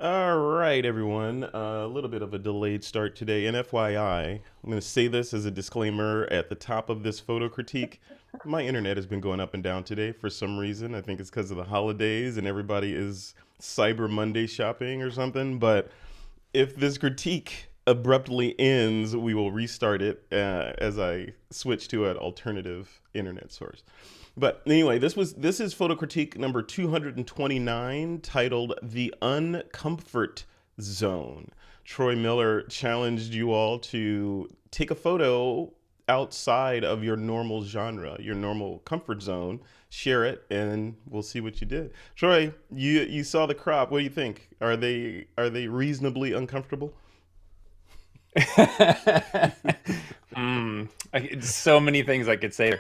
All right, everyone. A little bit of a delayed start today. And FYI, I'm going to say this as a disclaimer at the top of this photo critique. My internet has been going up and down today for some reason. I think it's because of the holidays and everybody is Cyber Monday shopping or something. But if this critique abruptly ends, we will restart it as I switch to an alternative internet source. But anyway, this is photo critique number 229, titled "The Uncomfort Zone." Troy Miller challenged you all to take a photo outside of your normal genre, your normal comfort zone, share it, and we'll see what you did. Troy, you saw the crop. What do you think? Are they reasonably uncomfortable? So many things I could say.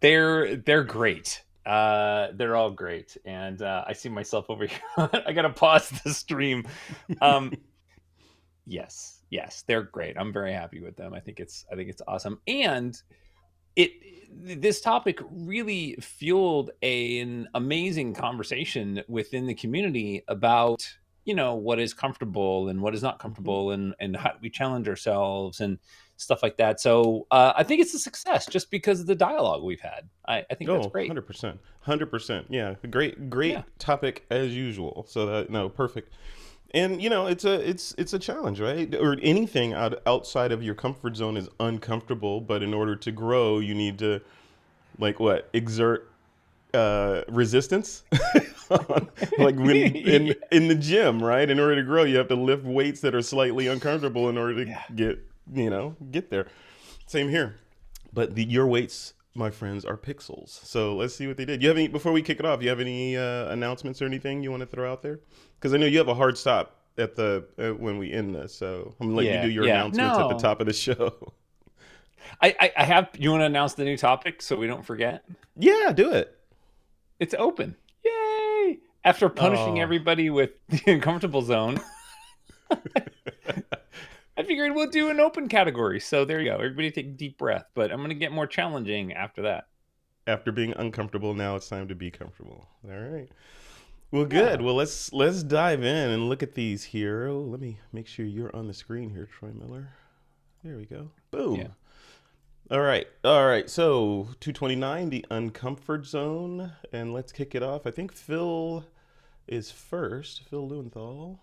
They're great. They're all great, and I see myself over here. I gotta pause the stream. Um, yes, they're great. I'm very happy with them. I think it's awesome, and it this topic really fueled an amazing conversation within the community about what is comfortable and what is not Mhm. comfortable, and how do we challenge ourselves and stuff like that. So I think it's a success just because of the dialogue we've had. I think that's Oh, great. 100%. 100%. Yeah, great Yeah. topic as usual. So that no, perfect. And it's a challenge, right? Or anything outside of your comfort zone is uncomfortable, but in order to grow, you need to like what? Exert resistance. Like when in the gym, right? In order to grow, you have to lift weights that are slightly uncomfortable in order to Yeah. get there. Same here. But your weights, my friends, are pixels. So let's see what they did. You have any before we kick it off? You have any announcements or anything you want to throw out there? Because I know you have a hard stop at the when we end this. So I'm gonna let you do Yeah. your Yeah. announcements at the No. top of the show. I have. You want to announce the new topic so we don't forget? Yeah, do it. It's open. Yay! After punishing Oh. everybody with the uncomfortable zone, I figured we'll do an open category. So there you go. Everybody take a deep breath. But I'm going to get more challenging after that. After being uncomfortable, now it's time to be comfortable. All right. Well, good. Yeah. Well, let's dive in and look at these here. Oh, let me make sure you're on the screen here, Troy Miller. There we go. Yeah. Boom. All right. All right. So 229, the uncomfort zone. And let's kick it off. I think Phil is first. Phil Lewenthal.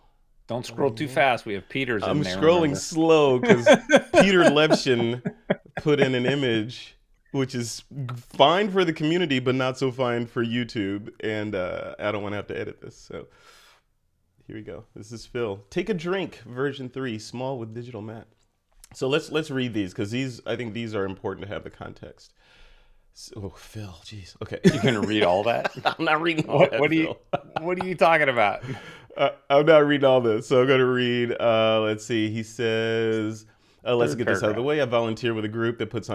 Don't Oh, scroll too fast. We have Peters in I'm there, scrolling remember? slow because Peter Levshin put in an image which is fine for the community, but not so fine for YouTube. And I don't want to have to edit this. So here we go. This is Phil. Take a drink, version 3, small with digital matte. So let's read these because I think these are important to have the context. So, oh, Phil, jeez. Okay. You're going to read all that? I'm not reading all What that, what are you Phil. what are you talking about? I'm not reading all this, so I'm going to read. Let's see. He says, "Let's Third get this out of the paragraph. way. I volunteer with a group that puts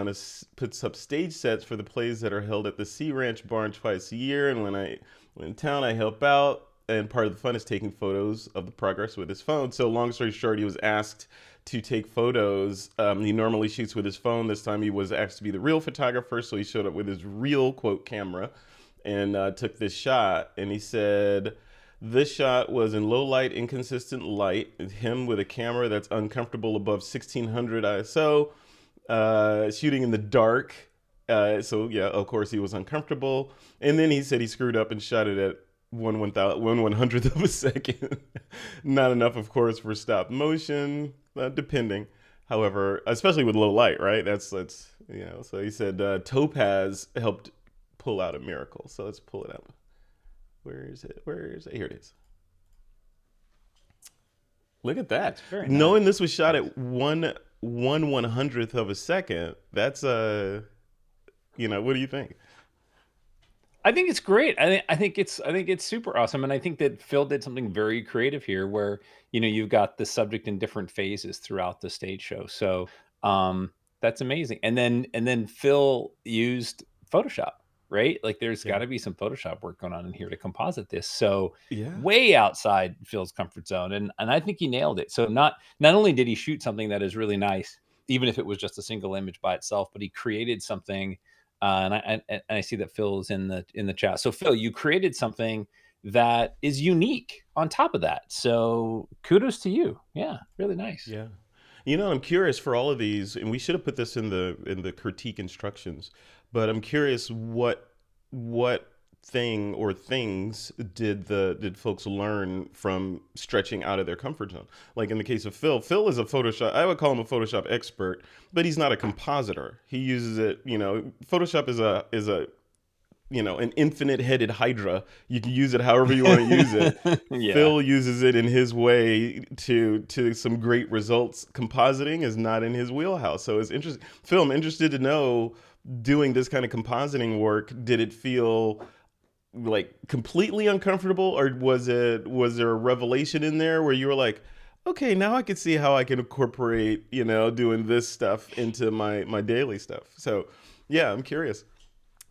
up stage sets for the plays that are held at the Sea Ranch Barn twice a year. And when in town, I help out. And part of the fun is taking photos of the progress with his phone. So long story short, he was asked to take photos. He normally shoots with his phone. This time, he was asked to be the real photographer, so he showed up with his real quote camera and took this shot. And he said." This shot was in low light, inconsistent light. Him with a camera that's uncomfortable above 1600 ISO, shooting in the dark. So yeah, of course he was uncomfortable. And then he said he screwed up and shot it at 1/100th of a second. Not enough, of course, for stop motion, depending. However, especially with low light, right? That's So he said Topaz helped pull out a miracle. So let's pull it up. Where is it? Where is it? Here it is. Look at that. That's very Knowing nice. this was shot at 1/100th of a second, that's what do you think? I think it's great. I think it's super awesome, and I think that Phil did something very creative here, where you've got the subject in different phases throughout the stage show. So that's amazing. And then Phil used Photoshop, right? Like there's got Yeah. to be some Photoshop work going on in here to composite this. So Yeah. way outside Phil's comfort zone, and I think he nailed it. So not only did he shoot something that is really nice, even if it was just a single image by itself, but he created something and I see that Phil is in the chat. So Phil, you created something that is unique on top of that. So kudos to you. Yeah, really nice. Yeah. You know, I'm curious for all of these, and we should have put this in the critique instructions, but I'm curious what thing or things did folks learn from stretching out of their comfort zone? Like in the case of Phil, Phil is a Photoshop, I would call him a Photoshop expert, but he's not a compositor. He uses it, you know, Photoshop is a an infinite headed hydra. You can use it however you want to use it. Yeah. Phil uses it in his way to some great results. Compositing is not in his wheelhouse, so it's interesting. Phil, I'm interested to know, doing this kind of compositing work, did it feel like completely uncomfortable, or was there a revelation in there where you were like, okay, now I can see how I can incorporate, doing this stuff into my daily stuff. So yeah, I'm curious.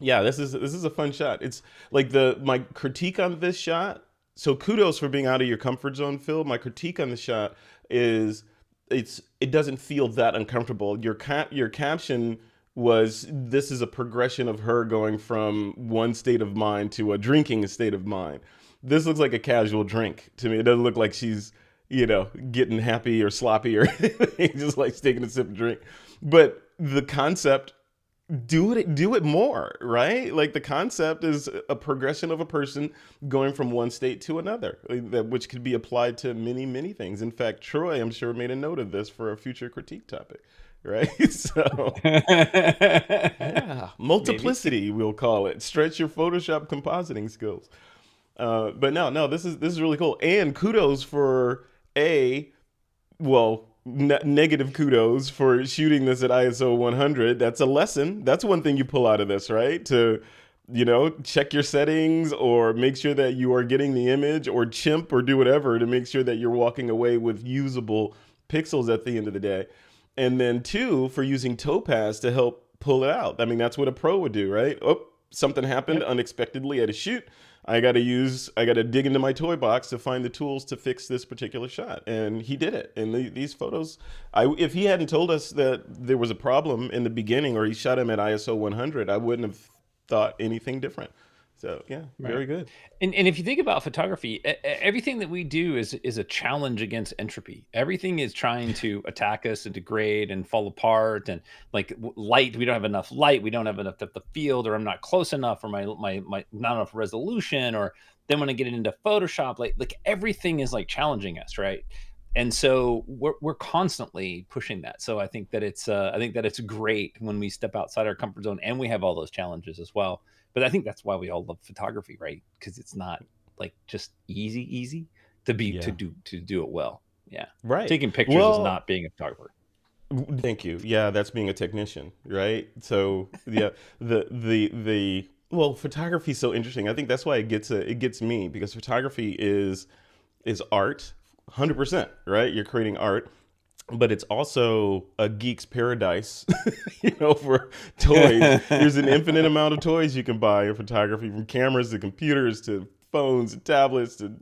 Yeah, this is a fun shot. It's like the my critique on this shot. So kudos for being out of your comfort zone, Phil. My critique on the shot is it doesn't feel that uncomfortable. Your caption was, this is a progression of her going from one state of mind to a drinking state of mind. This looks like a casual drink to me. It doesn't look like she's, getting happy or sloppy or anything, just like taking a sip of drink. But the concept, do it more, right? Like the concept is a progression of a person going from one state to another, which could be applied to many, many things. In fact, Troy, I'm sure, made a note of this for a future critique topic, right? So yeah, Maybe. multiplicity, we'll call it. Stretch your Photoshop compositing skills. But no, this is really cool, and kudos for a well, negative kudos for shooting this at ISO 100. That's a lesson. That's one thing you pull out of this, right? To, check your settings or make sure that you are getting the image, or chimp or do whatever to make sure that you're walking away with usable pixels at the end of the day. And then two, for using Topaz to help pull it out. I mean, that's what a pro would do, right? Oh, something happened Yep. unexpectedly at a shoot. I got to dig into my toy box to find the tools to fix this particular shot. And he did it. And these photos, if he hadn't told us that there was a problem in the beginning, or he shot him at ISO 100, I wouldn't have thought anything different. So yeah, Right. very good. And if you think about photography, everything that we do is a challenge against entropy. Everything is trying to attack us and degrade and fall apart. And like light, we don't have enough light, we don't have enough depth of field, or I'm not close enough, or my not enough resolution. Or then when I get into Photoshop, like everything is like challenging us, right? And so we're constantly pushing that. So I think that it's great when we step outside our comfort zone and we have all those challenges as well. But I think that's why we all love photography, right? Because it's not like just easy Yeah. to do it well. Yeah. Right. Taking pictures is Well, not being a photographer. thank you. Yeah, that's being a technician, right? So yeah, well, photography is so interesting. I think that's why it gets me, because photography is art, 100%, right? You're creating art, but it's also a geek's paradise, for toys. There's an infinite amount of toys you can buy in photography, from cameras to computers to phones and tablets to,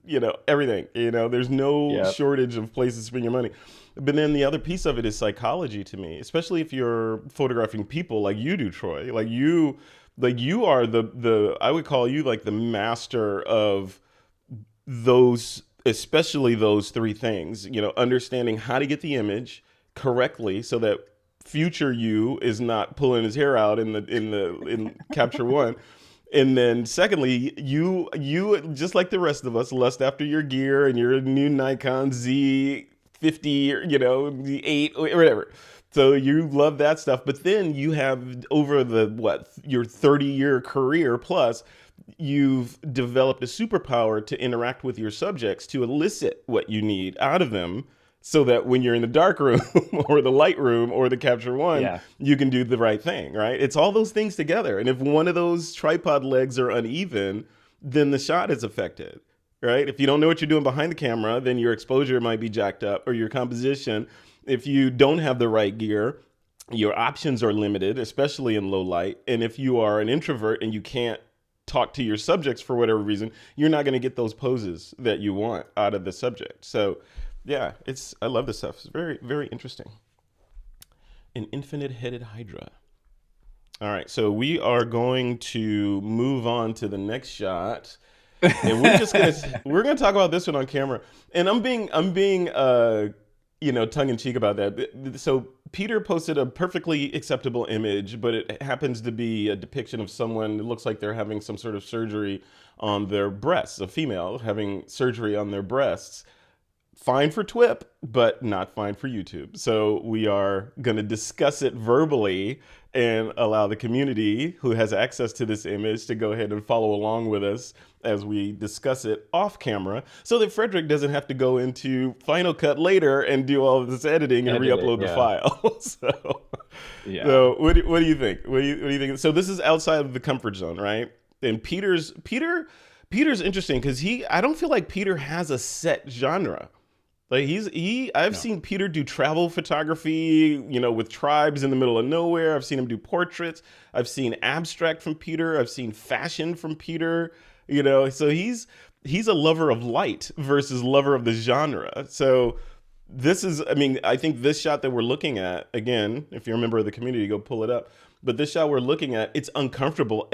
everything. There's no Yep. shortage of places to spend your money. But then the other piece of it is psychology to me, especially if you're photographing people like you do, Troy. Like you are the I would call you like the master of those, especially those three things, understanding how to get the image correctly so that future you is not pulling his hair out in capture one. And then secondly, you just like the rest of us lust after your gear and your new Nikon Z50, or the 8 or whatever. So you love that stuff, but then you have, over your 30-year career plus, you've developed a superpower to interact with your subjects to elicit what you need out of them, so that when you're in the dark room or the light room or the capture one, Yeah. you can do the right thing, right? It's all those things together. And if one of those tripod legs are uneven, then the shot is affected, right? If you don't know what you're doing behind the camera, then your exposure might be jacked up, or your composition. If you don't have the right gear, your options are limited, especially in low light. And if you are an introvert and you can't talk to your subjects for whatever reason, you're not going to get those poses that you want out of the subject. So yeah, I love this stuff. It's very, very interesting. An infinite headed hydra. All right, so we are going to move on to the next shot. and we're gonna talk about this one on camera. And I'm being tongue in cheek about that. So Peter posted a perfectly acceptable image, but it happens to be a depiction of someone. It looks like they're having some sort of surgery on their breasts, a female having surgery on their breasts. Fine for TWiP, but not fine for YouTube. So we are going to discuss it verbally and allow the community who has access to this image to go ahead and follow along with us as we discuss it off camera, so that Frederick doesn't have to go into Final Cut later and do all of this editing and Edit it, re-upload the yeah. file. So, Yeah. so what do you think? What do you think? So this is outside of the comfort zone, right? And Peter's interesting because I don't feel like Peter has a set genre. Like I've No. seen Peter do travel photography, with tribes in the middle of nowhere. I've seen him do portraits. I've seen abstract from Peter. I've seen fashion from Peter. So he's a lover of light versus lover of the genre. So I think this shot that we're looking at, again, if you're a member of the community, go pull it up. But this shot we're looking at, it's uncomfortable,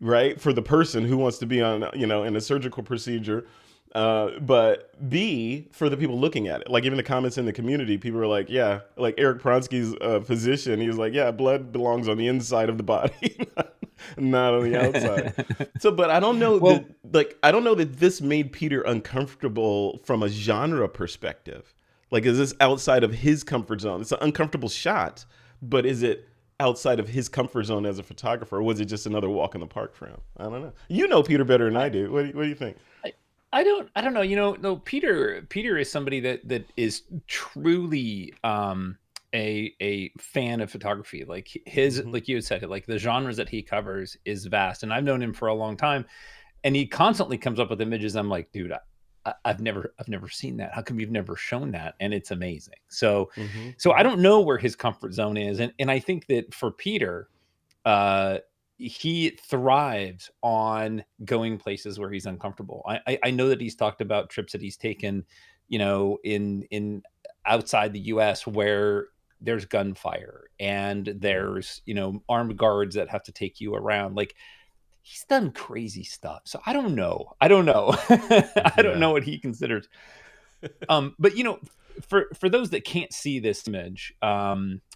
right, for the person who wants to be on, in a surgical procedure. But B, for the people looking at it, like even the comments in the community, people are like, yeah, like Eric Pronsky's physician, he was like, yeah, blood belongs on the inside of the body, not on the outside. So, but I don't know Well, I don't know that this made Peter uncomfortable from a genre perspective. Like, is this outside of his comfort zone? It's an uncomfortable shot, but is it outside of his comfort zone as a photographer, or was it just another walk in the park for him? I don't know. You know Peter better than I do. What do you think? I, I don't know. No, Peter is somebody that is truly a fan of photography. Like his, Hmm. like you had said, like the genres that he covers is vast, and I've known him for a long time, and he constantly comes up with images. I'm like, dude, I've never seen that. How come you've never shown that? And it's amazing. So, Hmm. so I don't know where his comfort zone is, and I think that for Peter, uh, he thrives on going places where he's uncomfortable. I know that he's talked about trips that he's taken, in outside the U.S. where there's gunfire and there's armed guards that have to take you around. Like he's done crazy stuff. So I don't know. I don't know. I don't Yeah. know what he considers. But for those that can't see this image,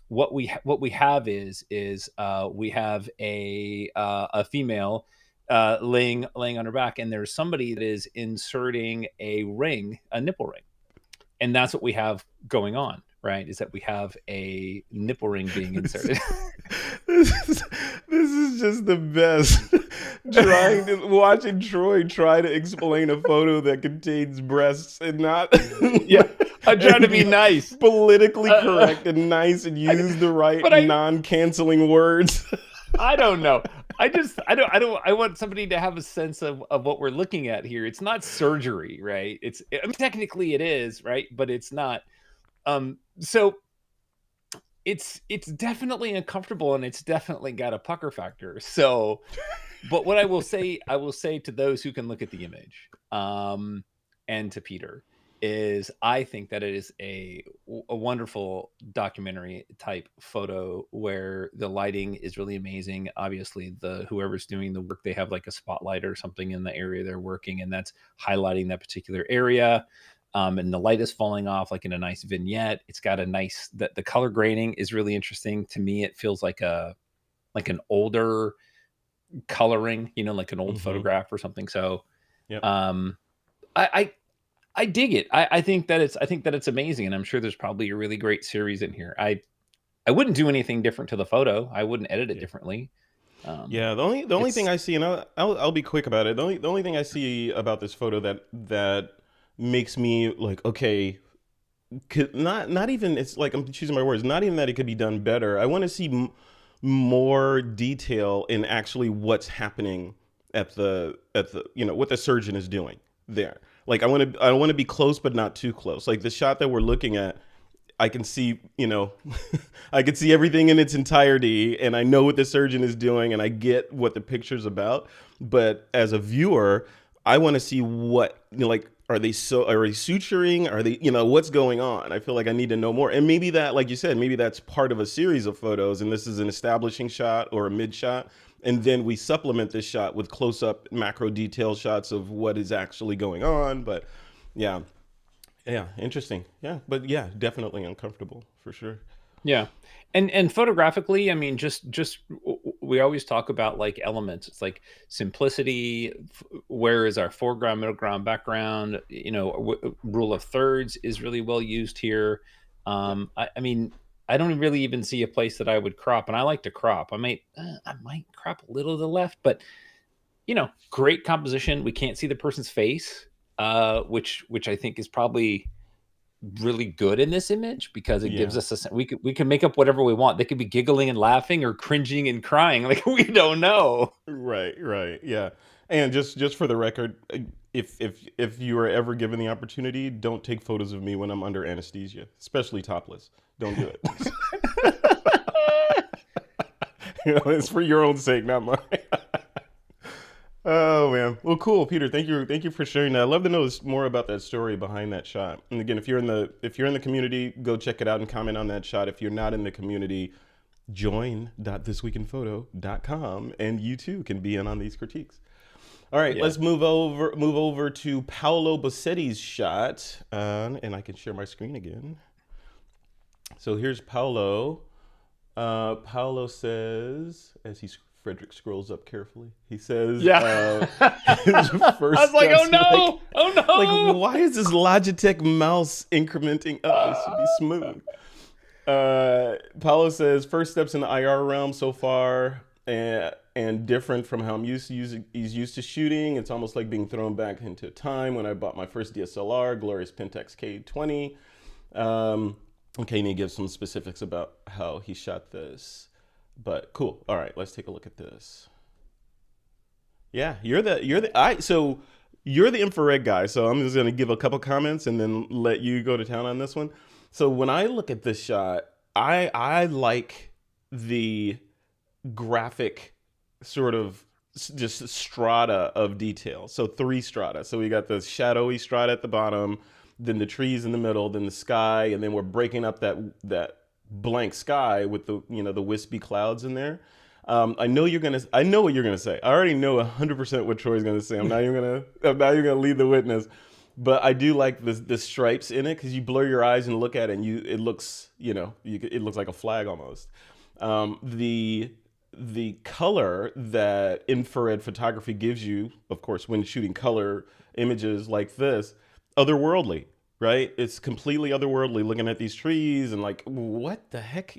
what we have is we have a female laying on her back, and there's somebody that is inserting a ring, a nipple ring, and that's what we have going on. Right? Is that we have a nipple ring being This, inserted? this is just the best. Watching Troy try to explain a photo that contains breasts and not Yeah, I'm trying to and be be nice, politically uh, correct and nice and use the right but non-canceling words. I don't know. I want somebody to have a sense of what we're looking at here. It's not surgery, right? I mean, technically it is, right? But it's not. So it's definitely uncomfortable and it's definitely got a pucker factor. So, but what I will say to those who can look at the image, and to Peter, is I think that it is a wonderful documentary type photo where the lighting is really amazing. Obviously, the whoever's doing the work, they have like a spotlight or something in the area they're working, and that's highlighting that particular area. And the light is falling off like in a nice vignette. It's got a nice the color grading is really interesting to me. It feels like an older coloring, like an old Hmm. photograph or something. So Yep. um, I I dig it. I think that it's amazing, and I'm sure there's probably a really great series in here. I wouldn't do anything different to the photo. I wouldn't edit it Yeah. differently. Um, Yeah. The only thing it's I see, and I'll be quick about it. The only thing I see about this photo that makes me like, okay, not even, it's like I'm choosing my words, not even that it could be done better. I want to see more detail in actually what's happening at the what the surgeon is doing there. Like I want to be close but not too close. Like the shot that we're looking at, I can see, I can see everything in its entirety, and I know what the surgeon is doing, and I get what the picture's about. But as a viewer, I want to see what, like, are they suturing? Are they, what's going on? I feel like I need to know more. And maybe that, like you said, maybe that's part of a series of photos, and this is an establishing shot or a mid shot, and then we supplement this shot with close-up macro detail shots of what is actually going on. But yeah, yeah, interesting. Yeah, but yeah, definitely uncomfortable for sure. Yeah. And photographically, I mean, just we always talk about like elements. It's like simplicity. Where is our foreground, middle ground, background? You know, rule of thirds is really well used here. Yeah, I mean, I don't really even see a place that I would crop, and I like to crop. I might crop a little to the left, but you know, great composition. We can't see the person's face, which I think is probably really good in this image because it gives yeah. us we can make up whatever we want. They could be giggling and laughing or cringing and crying. Like we don't know. Right, right, yeah. And just for the record, if you are ever given the opportunity, don't take photos of me when I'm under anesthesia, especially topless. Don't do it. You know, it's for your own sake, not mine. Oh man. Well, cool, Peter. Thank you for sharing that. I'd love to know more about that story behind that shot. And again, if you're in the community, go check it out and comment on that shot. If you're not in the community, join.thisweekinphoto.com and you too can be in on these critiques. All right, Yeah. let's move over to Paolo Bossetti's shot, and I can share my screen again. So here's Paolo. Paolo says, as Frederick scrolls up carefully, he says, Yeah. his I first was like, oh steps, no, oh like, no. why is this Logitech mouse incrementing up? This should be smooth. Paulo says first steps in the IR realm so far, and different from how he's used to shooting. It's almost like being thrown back into time when I bought my first DSLR, Glorious Pentax K20. Okay, and he gives some specifics about how he shot this, but cool. All right, let's take a look at this. Yeah, so you're the infrared guy. So I'm just gonna give a couple comments and then let you go to town on this one. So when I look at this shot, I like the graphic sort of just strata of detail. So three strata. So we got the shadowy strata at the bottom, then the trees in the middle, then the sky, and then we're breaking up that blank sky with the wispy clouds in there. I know I know what you're gonna say. I already know 100% what Troy's gonna say. I'm not even gonna lead the witness. But I do like the stripes in it because you blur your eyes and look at it, and it looks it looks like a flag almost. The color that infrared photography gives you, of course, when shooting color images like this, otherworldly, right? It's completely otherworldly. Looking at these trees and like, what the heck,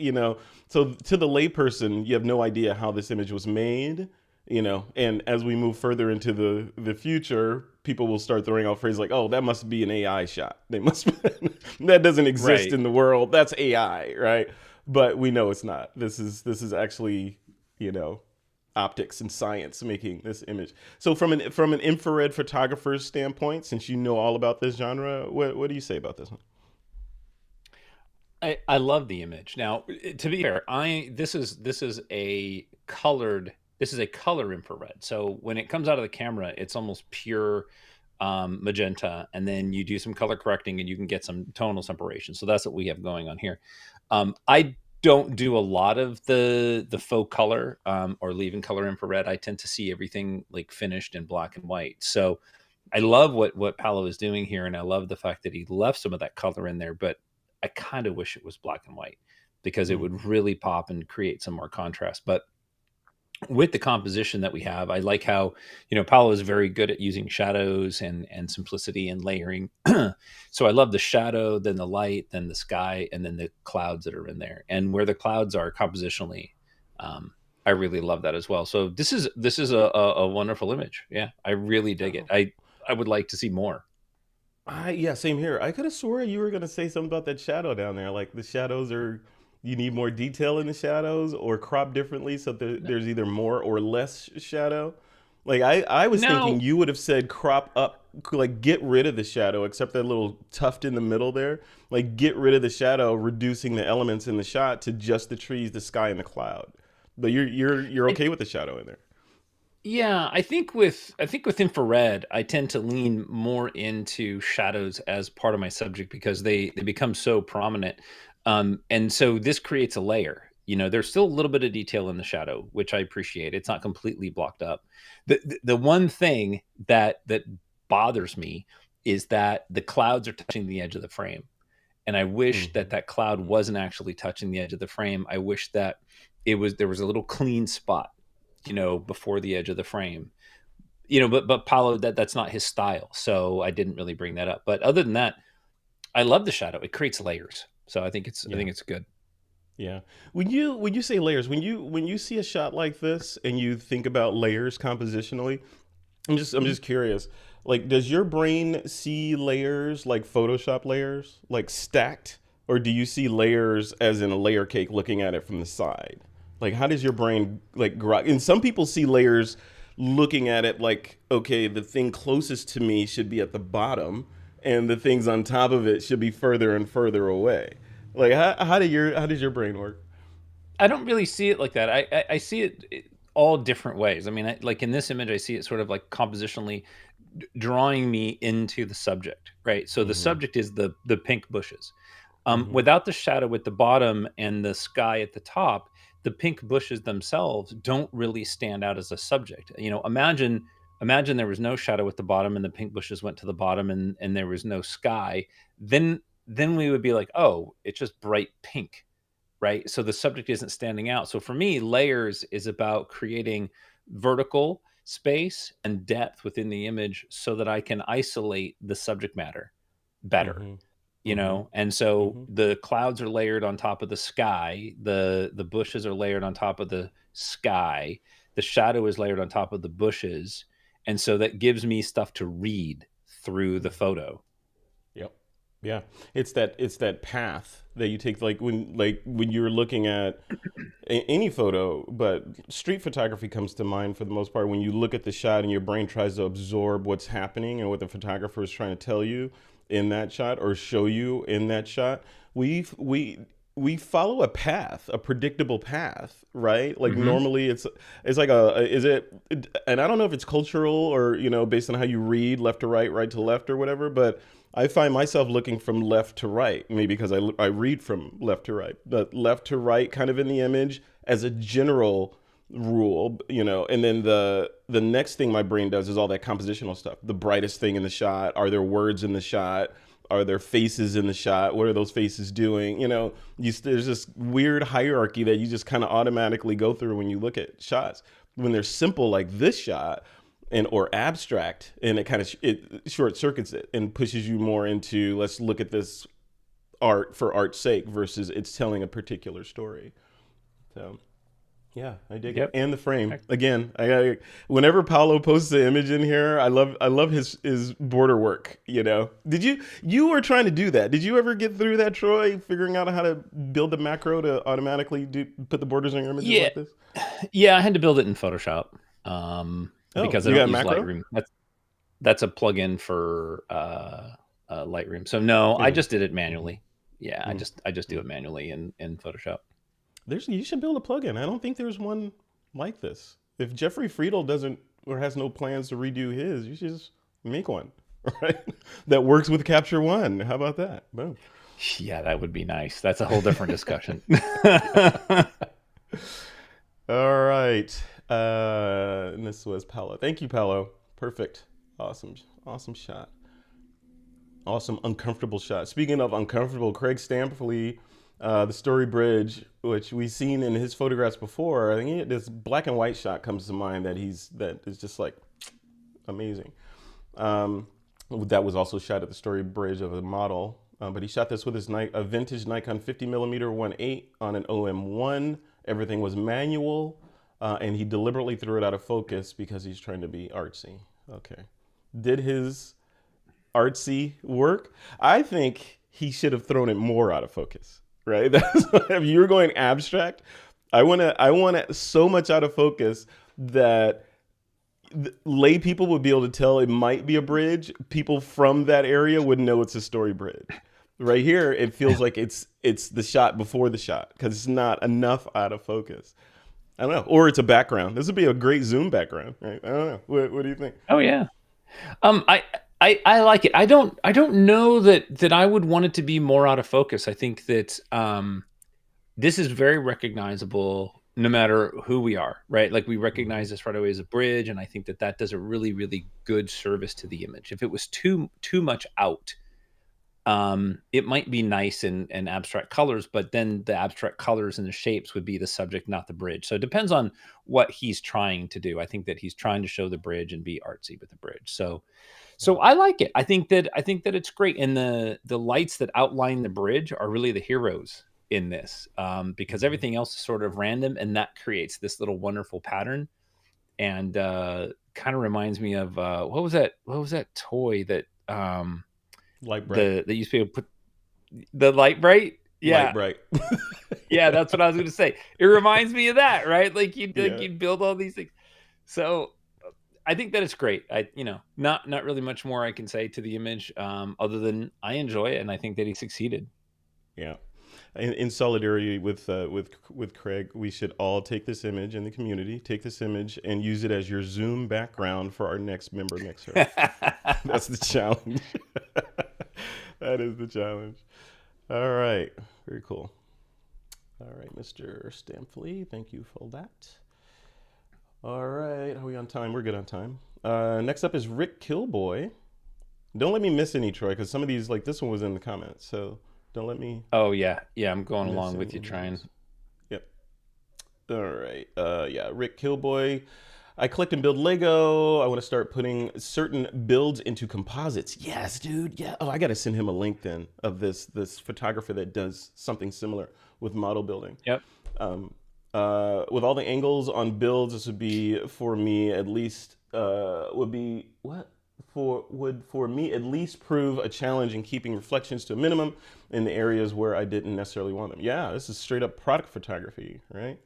So to the layperson, you have no idea how this image was made. And as we move further into the future, people will start throwing out phrases like, "Oh, that must be an AI shot. That doesn't exist Right. in the world. That's AI, right?" But we know it's not. This is actually, optics and science making this image. So from an infrared photographer's standpoint, since you know all about this genre, what do you say about this one? I love the image. Now, to be fair, I this is a colored this is a color infrared. So when it comes out of the camera, it's almost pure magenta, and then you do some color correcting, and you can get some tonal separation. So that's what we have going on here. I don't do a lot of the faux color or leaving color infrared. I tend to see everything like finished in black and white. So I love what Paolo is doing here, and I love the fact that he left some of that color in there. But I kind of wish it was black and white because it Mm, would really pop and create some more contrast. But with the composition that we have, I like how Paolo is very good at using shadows and simplicity and layering. So I love the shadow, then the light, then the sky, and then the clouds that are in there. And where the clouds are compositionally, I really love that as well. So this is a wonderful image. Yeah, I really dig it. oh. I would like to see more. Yeah, same here. I could have swore you were gonna say something about that shadow down there. Like the shadows are, you need more detail in the shadows or crop differently so there's either more or less shadow. Like I was thinking Now, you would have said crop up, like get rid of the shadow, except that little tuft in the middle there. Like get rid of the shadow, reducing the elements in the shot to just the trees, the sky, and the cloud. But you're and okay with the shadow in there. yeah, I think with infrared, I tend to lean more into shadows as part of my subject because they become so prominent, and so this creates a layer. There's still a little bit of detail in the shadow, which I appreciate. It's not completely blocked up. The one thing that bothers me is that the clouds are touching the edge of the frame, and I wish that Hmm. that cloud wasn't actually touching the edge of the frame. I wish that there was a little clean spot, before the edge of the frame. But Paulo, that's not his style, so I didn't really bring that up. But other than that, I love the shadow. It creates layers, so I Yeah. think it's good. Yeah. When you say layers, when you see a shot like this and you think about layers compositionally, I'm just curious. Like, does your brain see layers like Photoshop layers, like stacked, or do you see layers as in a layer cake looking at it from the side? Like, how does your brain like grow? And some people see layers looking at it like, okay, the thing closest to me should be at the bottom, and the things on top of it should be further and further away. Like, how does your brain work? I don't really see it like that. I see it all different ways. I mean, like in this image, I see it sort of like compositionally drawing me into the subject, right? So the Mm-hmm. subject is the pink bushes. Mm-hmm. Without the shadow at the bottom and the sky at the top, the pink bushes themselves don't really stand out as a subject. Imagine there was no shadow at the bottom and the pink bushes went to the bottom and there was no sky. Then we would be like, oh, it's just bright pink, right? So the subject isn't standing out. So for me, layers is about creating vertical space and depth within the image so that I can isolate the subject matter better. Mm-hmm. Mm-hmm. And so Mm-hmm. the clouds are layered on top of the sky, the bushes are layered on top of the sky, the shadow is layered on top of the bushes, and so that gives me stuff to read through the Mm-hmm. photo. Yep. Yeah. It's that path that you take, like when you're looking at any photo, but street photography comes to mind for the most part when you look at the shot and your brain tries to absorb what's happening and what the photographer is trying to tell you in that shot or show you in that shot. We follow a path, a predictable path, right? Like Hmm. normally it's like a is it, and I don't know if it's cultural or based on how you read left to right, right to left or whatever, but I find myself looking from left to right, maybe because I read from left to right, but left to right kind of in the image as a general rule, and then the next thing my brain does is all that compositional stuff. The brightest thing in the shot, are there words in the shot? Are there faces in the shot? What are those faces doing? There's this weird hierarchy that you just kind of automatically go through when you look at shots. When they're simple like this shot, and or abstract, and it kind of it short circuits it and pushes you more into, let's look at this art for art's sake versus it's telling a particular story. So yeah, I dig it. Yep. And the frame again. Whenever Paulo posts the image in here, I love his border work. You were trying to do that? Did you ever get through that, Troy? Figuring out how to build the macro to automatically put the borders on your images Yeah. like this? Yeah, I had to build it in Photoshop, um, Oh, because I you don't got use macro? Lightroom. That's a plugin for Lightroom. So no, I Yeah. just did it Mm-hmm. manually. Yeah, I just do Mm-hmm. it manually in Photoshop. You should build a plugin. I don't think there's one like this. If Jeffrey Friedel doesn't or has no plans to redo his, you should just make one, right? That works with Capture One. How about that? Boom. Yeah, that would be nice. That's a whole different discussion. All right. And this was Paolo. Thank you, Paolo. Perfect. Awesome. Awesome shot. Awesome, uncomfortable shot. Speaking of uncomfortable, Craig Stampley, the Story Bridge, which we've seen in his photographs before. I think this black and white shot comes to mind that is just like amazing. Um, that was also shot at the Story Bridge of a model, but he shot this with a vintage Nikon 50mm 1.8 on an OM1. Everything was manual, and he deliberately threw it out of focus because he's trying to be artsy. Okay, did his artsy work? I think he should have thrown it more out of focus. Right? If you're going abstract, I want it so much out of focus that lay people would be able to tell it might be a bridge. People from that area would know it's a story bridge. Right here, it feels like it's the shot before the shot because it's not enough out of focus. I don't know, or it's a background. This would be a great zoom background, right? I don't know. What do you think? Oh yeah. I like it. I don't know that I would want it to be more out of focus. I think that this is very recognizable no matter who we are, right? Like we Hmm. recognize this right away as a bridge, and I think that that does a really, really good service to the image. If it was too much out, it might be nice in abstract colors, but then the abstract colors and the shapes would be the subject, not the bridge. So it depends on what he's trying to do. I think that he's trying to show the bridge and be artsy with the bridge. So I like it. I think that it's great, and the lights that outline the bridge are really the heroes in this, because Hmm. everything else is sort of random, and that creates this little wonderful pattern. And kind of reminds me of what was that? What was that toy that Light bright. the that used to be able to put the light bright? Light Yeah, bright. yeah, that's what I was going to say. It reminds me of that, right? Like Yeah. you'd build all these things. So I think that it's great. Not really much more I can say to the image, other than I enjoy it and I think that he succeeded. Yeah. In solidarity with Craig, we should all take this image in the community, take this image and use it as your Zoom background for our next member mixer. That's the challenge. That is the challenge. All right. Very cool. All right, Mr. Stampley, thank you for that. All right, are we on time? We're good on time. Next up is Rick Killboy. Don't let me miss any, Troy, because some of these, like this one was in the comments, so don't let me Oh yeah, yeah, I'm going miss along any with you trying. images. Yep. All right. Yeah, Rick Killboy. I collect and build Lego. I want to start putting certain builds into composites. Yes, dude. Yeah. Oh, I got to send him a link then of this photographer that does something similar with model building. Yep. Um, with all the angles on builds, this would be for me at least would be what would for me at least prove a challenge in keeping reflections to a minimum in the areas where I didn't necessarily want them. Yeah, this is straight up product photography, right?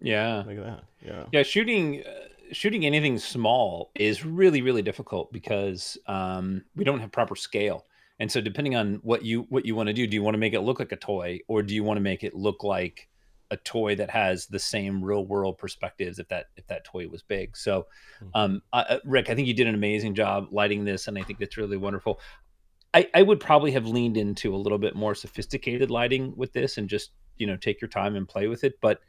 Yeah. Look at that. Yeah. Yeah, shooting anything small is really, really difficult because we don't have proper scale. And so depending on what you want to do you want to make it look like a toy, or do you want to make it look like a toy that has the same real world perspectives if that toy was big? So Hmm. Rick, I think you did an amazing job lighting this, and I think that's really wonderful. I would probably have leaned into a little bit more sophisticated lighting with this and just, take your time and play with it. But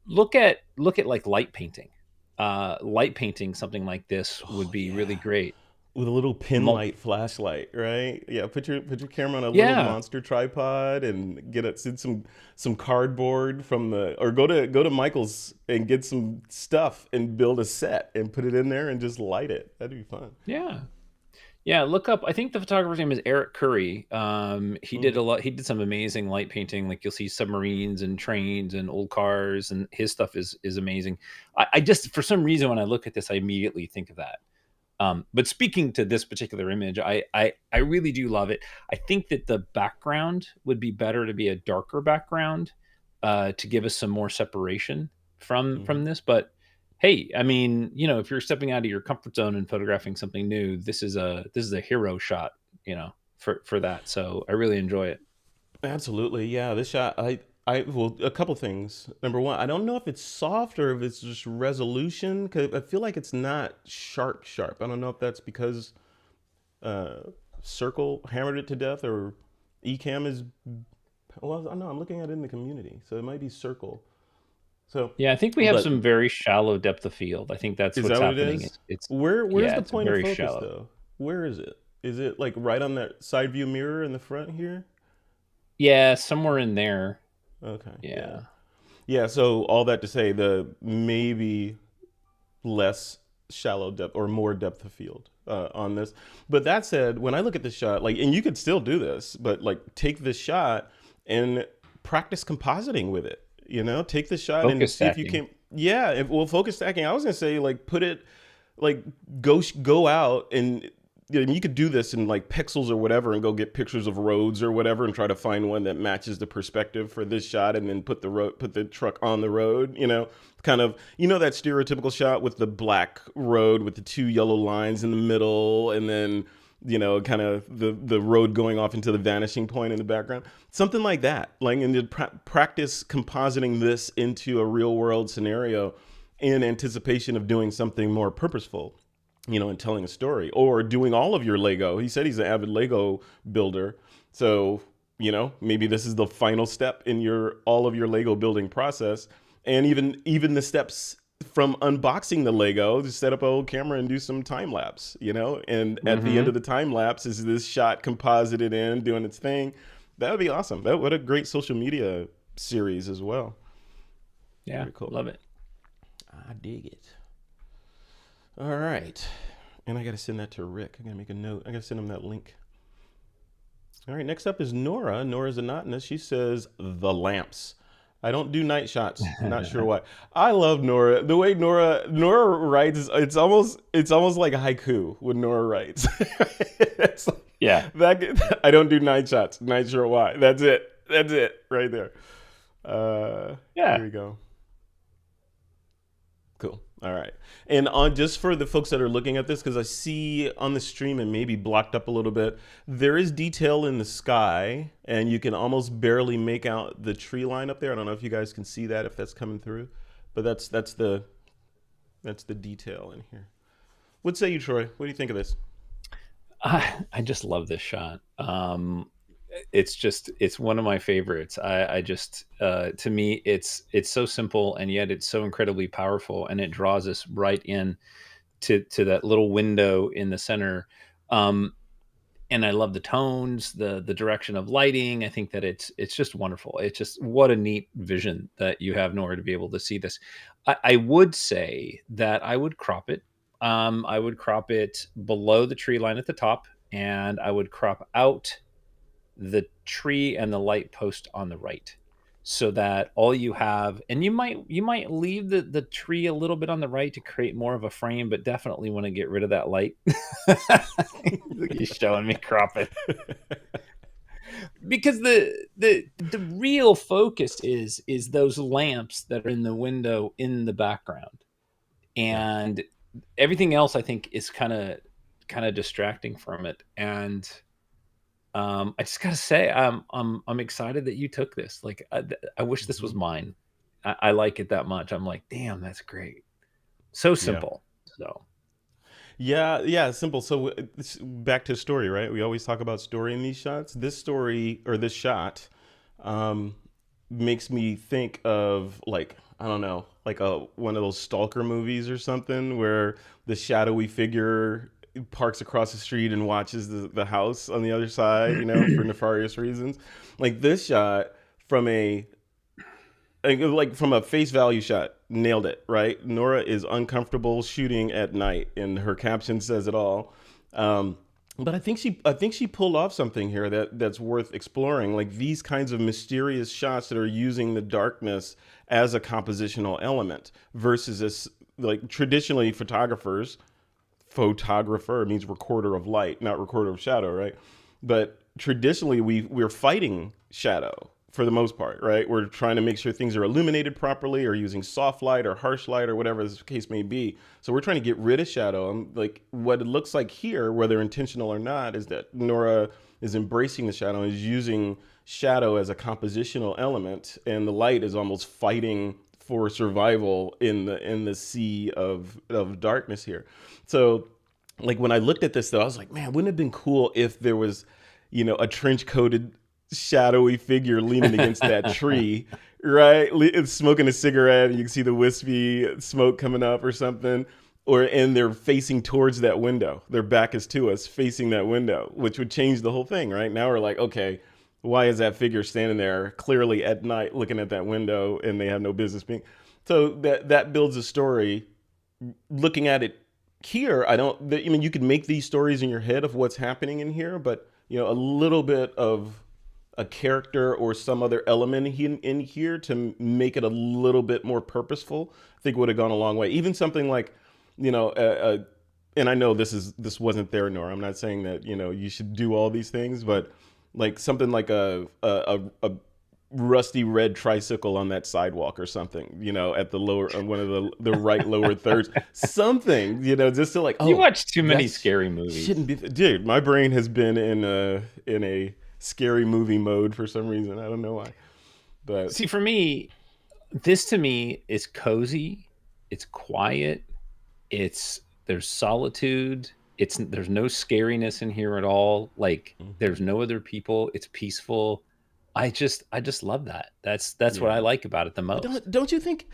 look at like light painting. Light painting something like this would Oh be really yeah. great. With a little pin Mul- light flashlight, right? Yeah, put your camera on a little yeah, monster tripod and send some cardboard from the or go to Michael's and get some stuff and build a set and put it in there and just light it. That'd be fun. yeah, yeah. Look up. I think the photographer's name is Eric Curry. He did Mm. a lot. He did some amazing light painting. Like you'll see submarines and trains and old cars, and his stuff is amazing. I just for some reason when I look at this, I immediately think of that. But speaking to this particular image, I really do love it. I think that the background would be better to be a darker background, to give us some more separation from Hmm. this. But hey, I mean, if you're stepping out of your comfort zone and photographing something new, this is a hero shot, for that. So I really enjoy it. Absolutely, yeah. This shot, well, a couple things. Number one, I don't know if it's soft or if it's just resolution, because I feel like it's not sharp, sharp. I don't know if that's because uh, Circle hammered it to death or Ecamm is. Well, I know I'm looking at it in the community, so it might be Circle. So, Yeah, I think we have but some very shallow depth of field. I think that's is what's that what it happening. is? It's Where's yeah, the it's point of very focus shallow. though? Where is it? Is it like right on that side view mirror in the front here? Yeah, somewhere in there. Okay, yeah. Yeah. Yeah, so all that to say, the maybe less shallow depth or more depth of field on this. But that said, when I look at this shot, like, and you could still do this, but like take this shot and practice compositing with it. Take the shot and Focus see if you stacking. can. Yeah, well, focus stacking. I was gonna say like put it like go out and you could do this in like pixels or whatever and go get pictures of roads or whatever and try to find one that matches the perspective for this shot and then put the truck on the road, kind of that stereotypical shot with the black road with the two yellow lines in the middle and then kind of the road going off into the vanishing point in the background, something like that, like, and to practice compositing this into a real world scenario in anticipation of doing something more purposeful, and telling a story or doing all of your Lego. He said he's an avid Lego builder. So, maybe this is the final step in your all of your Lego building process, and even the steps from unboxing the Lego, just set up a old camera and do some time lapse, and at the end Mm-hmm. of the time lapse is this shot composited in doing its thing. That would be awesome. That what a great social media series as well. Yeah, Very cool. love it. I dig it. All right, and I got to send that to Rick. I got to make a note. I got to send him that link. All right, next up is Nora. Nora's Anonymous. She says, the lamps. I don't do night shots. Not sure why. I love Nora. The way Nora writes, it's almost like haiku when Nora writes. It's like, Yeah. I don't do night shots. Not sure why. That's it. That's it right there. Yeah. Here we go. Cool. All right. And on just for the folks that are looking at this, because I see on the stream and maybe blocked up a little bit, there is detail in the sky, and you can almost barely make out the tree line up there. I don't know if you guys can see that, if that's coming through, but that's the detail in here. What say you, Troy? What do you think of this? I just love this shot. It's one of my favorites. I just to me it's so simple and yet it's so incredibly powerful, and it draws us right in to that little window in the center. Um, and I love the tones, the direction of lighting. I think that it's just wonderful. It's just what a neat vision that you have, Nora, to be able to see this. I would say that I would crop it. I would crop it below the tree line at the top, and I would crop out the tree and the light post on the right, so that all you have, and you might leave the tree a little bit on the right to create more of a frame, but definitely want to get rid of that light. You're showing me crop it, because the real focus is those lamps that are in the window in the background, Yeah. and everything else I think is kind of distracting from it. And I just gotta say, I'm excited that you took this. Like, I wish this was Mhm. mine. I like it that much. I'm like, damn, that's great. So Yeah. simple. So Yeah, yeah, simple. So back to story, right? We always talk about story in these shots. This story or this shot um, makes me think of like I don't know, like a one of those stalker movies or something where the shadowy figure parks across the street and watches the house on the other side, for nefarious reasons. Like this shot from a like from a face value shot, nailed it, right? Nora is uncomfortable shooting at night, and her caption says it all. But I think she pulled off something here that's worth exploring. Like these kinds of mysterious shots that are using the darkness as a compositional element versus this, like traditionally photographer means recorder of light, not recorder of shadow, right? But traditionally we're fighting shadow for the most part, right? We're trying to make sure things are illuminated properly or using soft light or harsh light or whatever the case may be. So we're trying to get rid of shadow. And like what it looks like here, whether intentional or not, is that Nora is embracing the shadow and is using shadow as a compositional element, and the light is almost fighting for survival in the sea of darkness here. So like when I looked at this though, I was like, man, wouldn't it have been cool if there was, a trench coated shadowy figure leaning against that tree, right? It's smoking a cigarette, and you can see the wispy smoke coming up or something. And they're facing towards that window. Their back is to us, facing that window, which would change the whole thing, right? Now we're like, okay, why is that figure standing there clearly at night looking at that window, and they have no business being? So that builds a story. Looking at it here, I mean, you could make these stories in your head of what's happening in here, but a little bit of a character or some other element in here to make it a little bit more purposeful, I think would have gone a long way. Even something like, and I know this wasn't there, Nora. I'm not saying that you should do all these things, but like something like a rusty red tricycle on that sidewalk or something, at the lower on one of the right lower thirds, something, just to like, you oh, watch too many that's scary movies. shouldn't be, dude. My brain has been in a scary movie mode for some reason. I don't know why, but See, for me, this to me is cozy. It's quiet. There's solitude. There's no scariness in here at all. Like Hmm. there's no other people. It's peaceful. I just love that. That's what I Yeah. like about it the But most. don't you think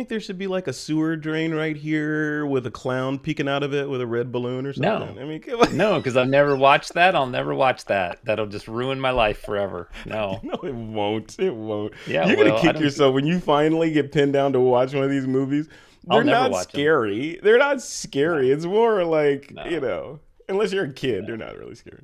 there should be like a sewer drain right here with a clown peeking out of it with a red balloon or something? No. I mean, come on. No, because I've never watched that. I'll never watch that. That'll just ruin my life forever. No. No, it won't. It won't. Yeah, You're gonna well, I kick don't yourself when you finally get pinned down to watch one of these movies. I'll They're never not watch them. scary. They're not scary. No. It's more like, No. unless you're a kid, they're No. not really scary.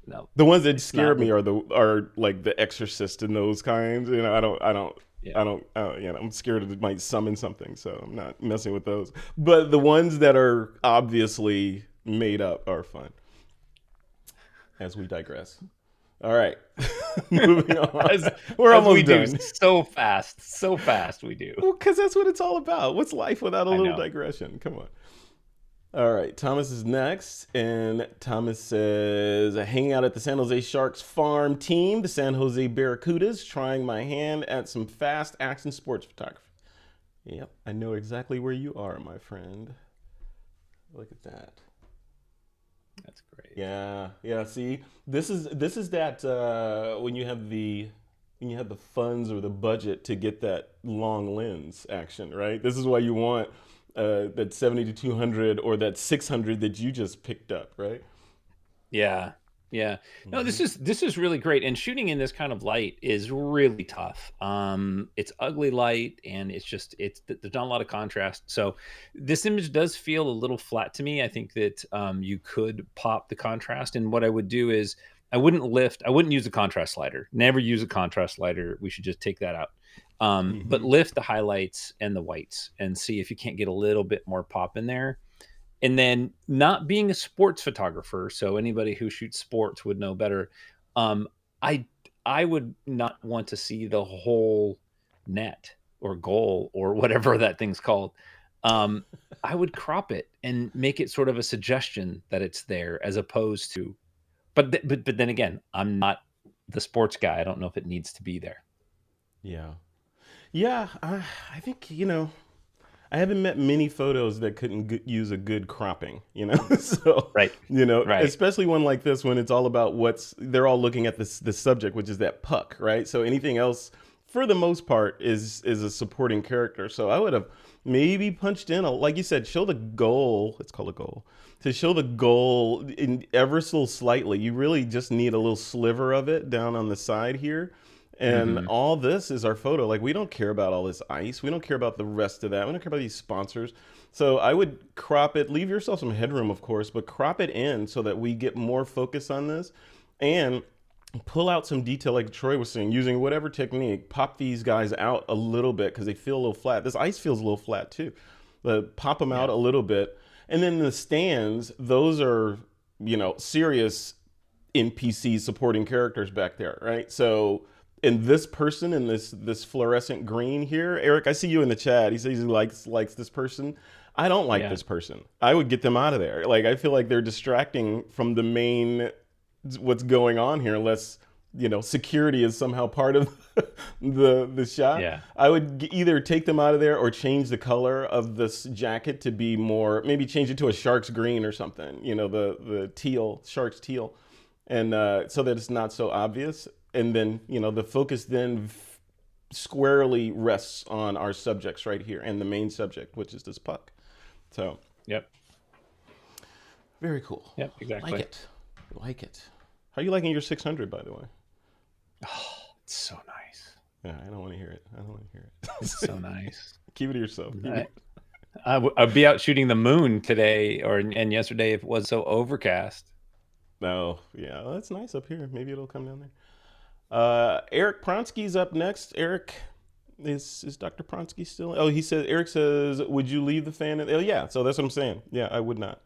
No. The ones that It's scare not me with are like The Exorcist and those kinds. yeah. I'm scared it might summon something, so I'm not messing with those. But the ones that are obviously made up are fun. As we digress. All right, moving on. As We're as we almost do done. so fast. So fast we do. Well, because that's what it's all about. What's life without a I little know. digression? Come on. All right, Thomas is next, and Thomas says, hanging out at the San Jose Sharks farm team, the San Jose Barracudas, trying my hand at some fast action sports photography. Yep, I know exactly where you are, my friend. Look at that. That's great. Yeah, yeah. See, this is that when you have the funds or the budget to get that long lens action, right? This is why you want that 70 to 200 or that 600 that you just picked up, right? Yeah. Yeah. No, Hmm. this is really great. And shooting in this kind of light is really tough. It's ugly light and there's not a lot of contrast. So this image does feel a little flat to me. I think that you could pop the contrast. And what I would do is I wouldn't use a contrast slider. Never use a contrast slider. We should just take that out. But Hmm. lift the highlights and the whites and see if you can't get a little bit more pop in there. And then not being a sports photographer, so anybody who shoots sports would know better. Um, I I would not want to see the whole net or goal or whatever that thing's called. Um, I would crop it and make it sort of a suggestion that it's there, as opposed to. But then again, I'm not the sports guy. I don't know if it needs to be there. Yeah, yeah. I think I haven't met many photos that couldn't use a good cropping, so, Right. Right. especially one like this when it's all about they're all looking at this subject, which is that puck, right? So anything else, for the most part, is a supporting character. So I would have maybe punched in, like you said, show the goal. It's called a goal. To show the goal in ever so slightly, you really just need a little sliver of it down on the side here, and Hmm. all this is our photo. Like, we don't care about all this ice. We don't care about the rest of that. We don't care about these sponsors. So I would crop it, leave yourself some headroom, of course, but crop it in so that we get more focus on this, and pull out some detail, like Troy was saying, using whatever technique. Pop these guys out a little bit because they feel a little flat. This ice feels a little flat too. But pop them out Yeah. a little bit. And then the stands, those are, serious NPC supporting characters back there, right? So, in this person in this fluorescent green here, Eric, I see you in the chat. He says he likes this person. I don't like Yeah. this person. I would get them out of there. Like, I feel like they're distracting from the main what's going on here, unless security is somehow part of the shot. Yeah. I would either take them out of there or change the color of this jacket to be more, maybe change it to a shark's green or something, the teal, shark's teal, and so that it's not so obvious. And then the focus then squarely rests on our subjects right here and the main subject, which is this puck. So Yep. very cool. Yep. Like Exactly. it. Like it. How are you liking your 600, by the way? Oh, it's so nice. Yeah, I don't want to hear it. I don't want to hear It's it. so nice. Keep it to yourself. Keep I, it. I'd be out shooting the moon today and yesterday if it was so overcast. No, yeah, well, that's nice up here. Maybe it'll come down there. Eric Pronsky's up next. Eric, is Dr. Pronsky still? Oh, Eric says, would you leave the fan in? Oh, yeah. So that's what I'm saying. Yeah, I would not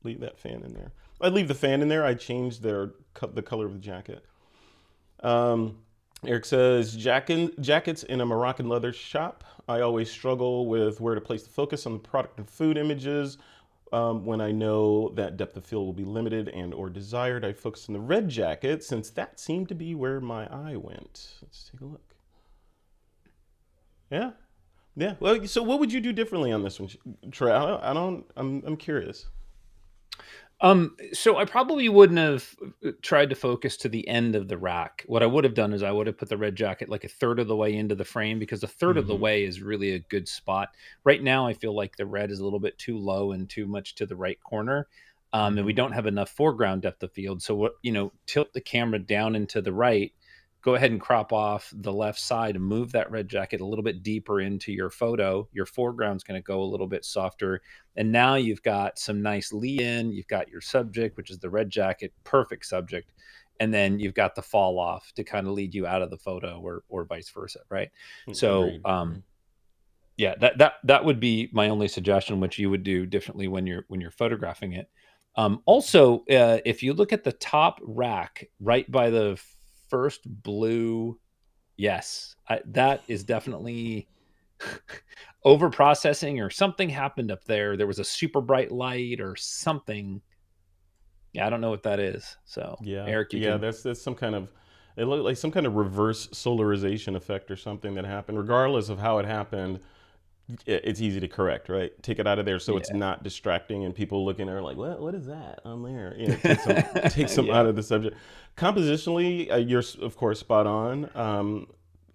leave that fan in there. I'd leave the fan in there. I'd change the color of the jacket. Um, Eric says, jackets in a Moroccan leather shop. I always struggle with where to place the focus on the product and food images. When I know that depth of field will be limited and or desired, I focus on the red jacket since that seemed to be where my eye went. Let's take a look. Yeah, yeah. Well, so what would you do differently on this one, Trey? I don't. I'm curious. So I probably wouldn't have tried to focus to the end of the rack. What I would have done is I would have put the red jacket like a third of the way into the frame, because a third of the Mm-hmm. way is really a good spot. Right now, I feel like the red is a little bit too low and too much to the right corner. And Mm-hmm. we don't have enough foreground depth of field. So what, tilt the camera down and to the right, go ahead and crop off the left side and move that red jacket a little bit deeper into your photo. Your foreground's going to go a little bit softer, and now you've got some nice lead in. You've got your subject, which is the red jacket, perfect subject. And then you've got the fall off to kind of lead you out of the photo, or vice versa. Right. So, Agreed. Mm-hmm. yeah, that would be my only suggestion, which you would do differently when you're photographing it. Also, if you look at the top rack right by the first blue, yes, that is definitely over processing, or something happened up there. There was a super bright light or something. Yeah, I don't know what that is. So, Yeah, Eric, you yeah, can. that's some kind of, it looked like some kind of reverse solarization effect or something that happened. Regardless of how it happened, it's easy to correct, right? Take it out of there so it's Yeah. not distracting, and people looking are like, what is that on there? Take some out Yeah. of the subject. Compositionally, you're of course spot on.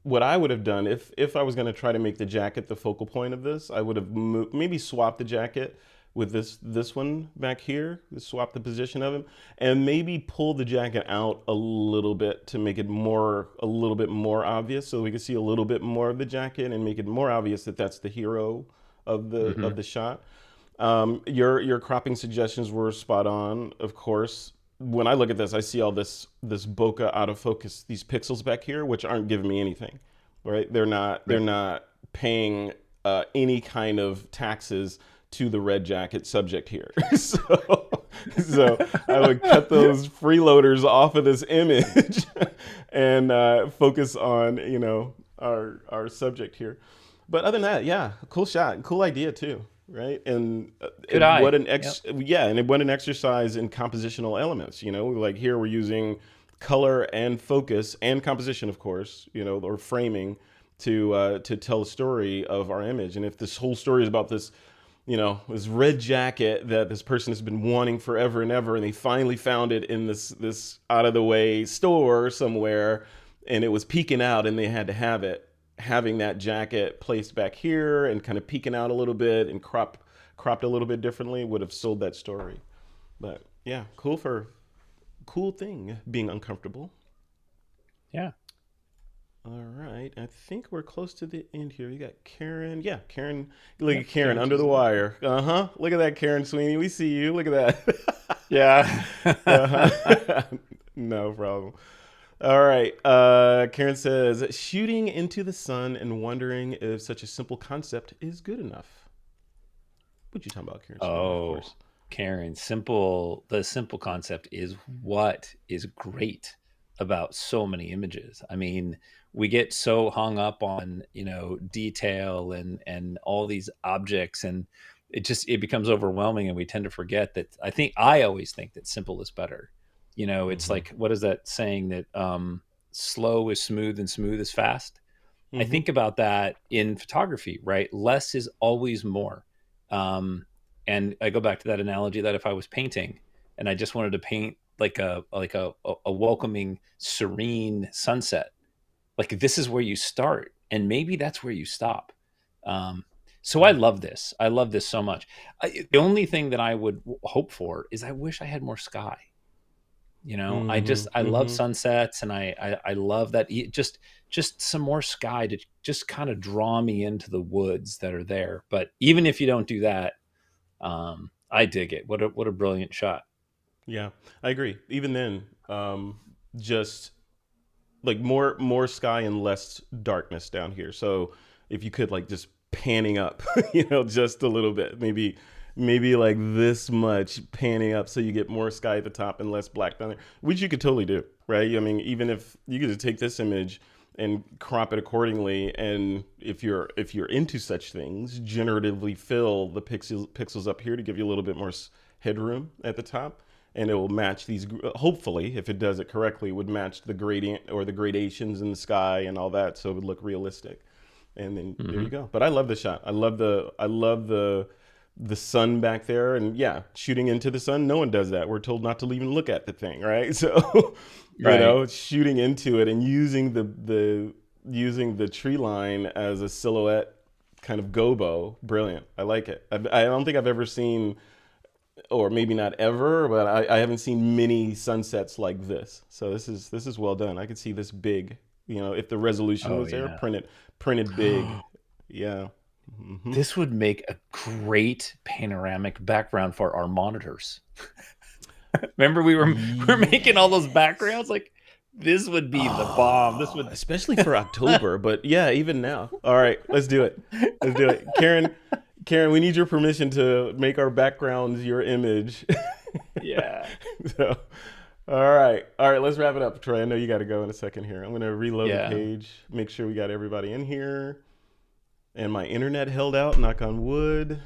What I would have done if I was going to try to make the jacket the focal point of this, I would have maybe swapped the jacket with this one back here, swap the position of him, and maybe pull the jacket out a little bit to make it a little bit more obvious, so we can see a little bit more of the jacket and make it more obvious that that's the hero of Hmm. the shot. Your cropping suggestions were spot on, of course. When I look at this, I see all this bokeh out of focus, these pixels back here, which aren't giving me anything, right? They're Right. not paying any kind of taxes to the red jacket subject here. So I would cut those freeloaders off of this image and focus on our subject here. But other than that, yeah, cool shot, cool idea too, right? And Good eye. what an Yep. what an exercise in compositional elements. Like here we're using color and focus and composition, of course, or framing to tell a story of our image. And if this whole story is about this red jacket that this person has been wanting forever and ever, and they finally found it in this out of the way store somewhere, and it was peeking out, and they had to have it. Having that jacket placed back here and kind of peeking out a little bit and cropped a little bit differently would have sold that story. But yeah, cool thing being uncomfortable. Yeah. All right, I think we're close to the end here. You got Karen. Yeah, Karen. Look Yep. at Karen Karen under says the it is. wire. Uh huh. Look at that, Karen Sweeney. We see you. Look at that. Yeah. Uh-huh. No problem. All right. Karen says, shooting into the sun and wondering if such a simple concept is good enough. What you talking about, Karen Sweeney? Of Oh, course. Karen, the simple concept is what is great about so many images. I mean, we get so hung up on, detail and all these objects, and it becomes overwhelming, and we tend to forget that. I always think that simple is better. It's Mm-hmm. like, what is that saying, that slow is smooth and smooth is fast? I Mm-hmm. think about that in photography, right? Less is always more. Um, and I go back to that analogy that if I was painting and I just wanted to paint like a welcoming, serene sunset, like this is where you start, and maybe that's where you stop. Um, so I Yeah. love this. I love this so much. The only thing that I would hope for is I wish I had more sky. Mm-hmm. I love Mm-hmm. sunsets, and I love that. Just some more sky to just kind of draw me into the woods that are there. But even if you don't do that, I dig it. What a brilliant shot. Yeah, I agree. Even then, just like more sky and less darkness down here. So if you could like just panning up, just a little bit, maybe like this much panning up, so you get more sky at the top and less black down there, which you could totally do, right? I mean, even if you could just take this image and crop it accordingly, and if you're into such things, generatively fill the pixels up here to give you a little bit more headroom at the top, and it will match these. Hopefully, if it does it correctly, would match the gradient or the gradations in the sky and all that, so it would look realistic. And then there you Hmm. go. But I love the shot. I love the the sun back there, and yeah, shooting into the sun. No one does that. We're told not to even look at the thing, right? So, Right. shooting into it and using the tree line as a silhouette kind of gobo, brilliant. I like it. I don't think I've ever seen, or maybe not ever, but I haven't seen many sunsets like this. So this is well done. I could see this big. If the resolution Oh was there, yeah. printed big. Yeah. Hmm. This would make a great panoramic background for our monitors. Remember we were making all those backgrounds? Yes. Like, this would be the bomb. This Oh, would especially for October, but yeah, even now. All right, let's do it. Let's do it. Karen, we need your permission to make our backgrounds your image. Yeah. So, all right, let's wrap it up, Troy. I know you got to go in a second here. I'm gonna reload the Yeah. page, make sure we got everybody in here, and my internet held out. Knock on wood.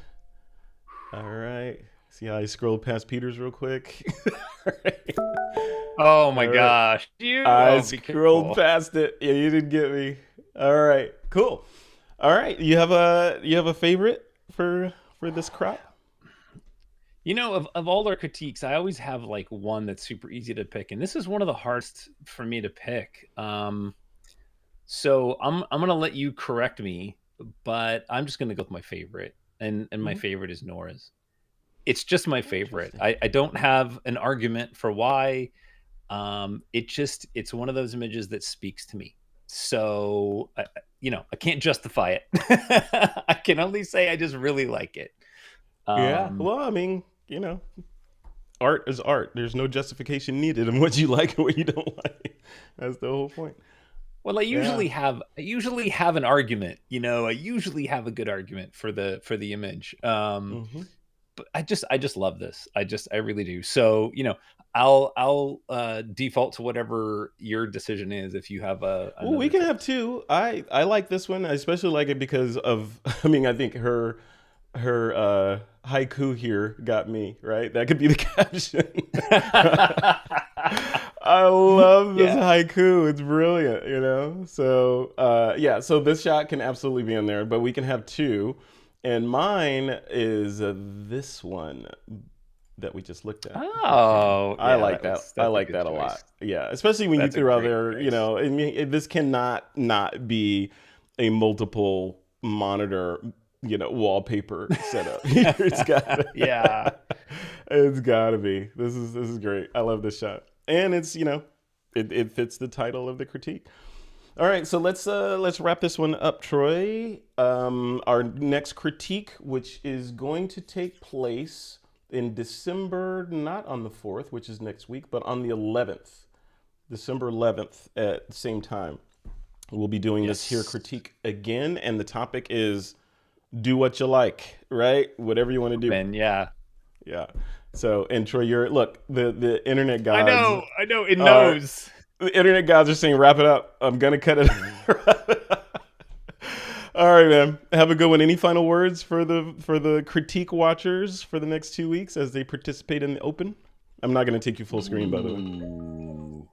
All right. See how I scrolled past Peter's real quick. All right. Oh my All right. gosh. I Be scrolled careful. past it. Yeah, you didn't get me. All right, cool. All right, you have a favorite for this crop? Of all our critiques, I always have like one that's super easy to pick, and this is one of the hardest for me to pick. So I'm gonna let you correct me, but I'm just gonna go with my favorite, and my Hmm. favorite is Nora's. It's just my favorite. Interesting. I don't have an argument for why. It's one of those images that speaks to me. So I can't justify it. I can only say I just really like it. Yeah. Um, Well, I mean, art is art. There's no justification needed in what you like and what you don't like. That's the whole point. well, I Yeah. usually have an argument. I usually have a good argument for the image. Hmm. But I just love this. I really do. So I'll default to whatever your decision is if you have Well, we another can choice. have two. I like this one. I especially like it because of. I mean, I think her haiku here got me right. That could be the caption. I love this Yeah. haiku. It's brilliant. So yeah, so this shot can absolutely be in there, but we can have two. And mine is this one that we just looked at. Okay. Oh, I yeah, like that. I that's a like good that a lot. choice. Yeah, especially when you That's a threw out great there, choice. I mean, this cannot not be a multiple monitor, wallpaper setup. It's got Yeah. it's got to be. This is great. I love this shot. And it fits the title of the critique. All right, so let's wrap this one up, Troy. Our next critique, which is going to take place in December, not on the 4th, which is next week, but on the 11th, December 11th at the same time. We'll be doing this here Yes. critique again, and the topic is do what you like, right? Whatever you want to do. Man, yeah. Yeah. So, and Troy, look, the internet I gods know. I know. It are knows. the internet gods are saying wrap it up. I'm gonna cut it. All right, man. Have a good one. Any final words for the critique watchers for the next 2 weeks as they participate in the open? I'm not gonna take you full screen, by the way. Ooh.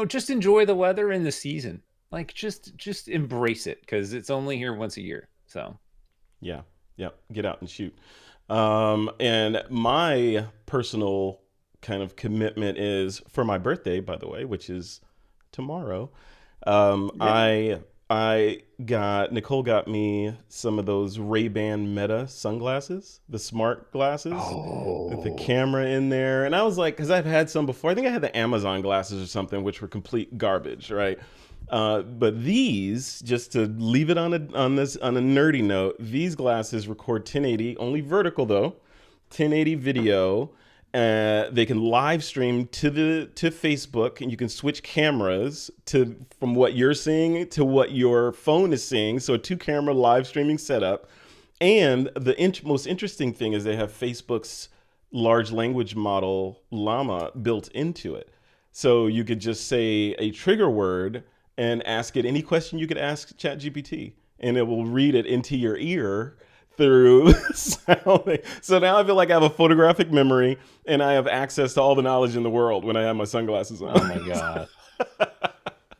Just enjoy the weather and the season. Like, just embrace it because it's only here once a year. So Yeah, yeah. Get out and shoot. And my personal kind of commitment is for my birthday, by the way, which is tomorrow. yeah. I got Nicole got me some of those Ray-Ban Meta sunglasses, the smart glasses with the Oh. camera in there. And I was like, because I've had some before. I think I had the Amazon glasses or something, which were complete garbage, right? But these, just to leave it on a nerdy note, these glasses record 1080, only vertical though, 1080 video. They can live stream to Facebook, and you can switch cameras from what you're seeing to what your phone is seeing. So a 2-camera live streaming setup. And the most interesting thing is they have Facebook's large language model Llama built into it. So you could just say a trigger word and ask it any question you could ask ChatGPT, and it will read it into your ear through sound. So now I feel like I have a photographic memory and I have access to all the knowledge in the world when I have my sunglasses Oh my on. gosh.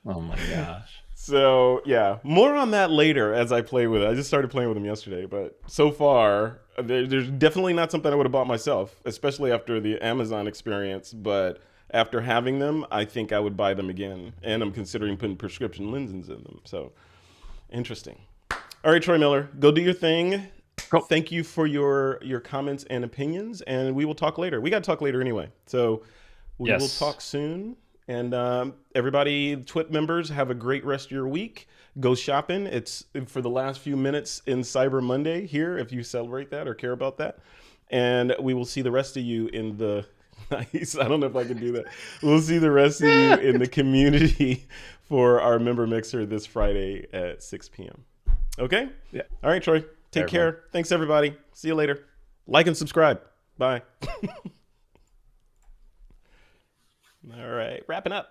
Oh my gosh. So yeah, more on that later as I play with it. I just started playing with them yesterday, but so far there's definitely not something I would have bought myself, especially after the Amazon experience. But after having them, I think I would buy them again, and I'm considering putting prescription lenses in them. So interesting. All right, Troy Miller, go do your thing. Cool. Thank you for your comments and opinions, and we will talk later. We got to talk later anyway, so we will talk soon. And everybody, TWiP members, have a great rest of your week. Go shopping. It's for the last few minutes in Cyber Monday here, if you celebrate that or care about that. And we will see the rest of you in the nice. I don't know if I can do that. We'll see the rest of you in the community for our member mixer this Friday at 6 p.m. Okay? Yeah. All right, Troy. Take care. Thanks, everybody. See you later. Like and subscribe. Bye. All right. Wrapping up.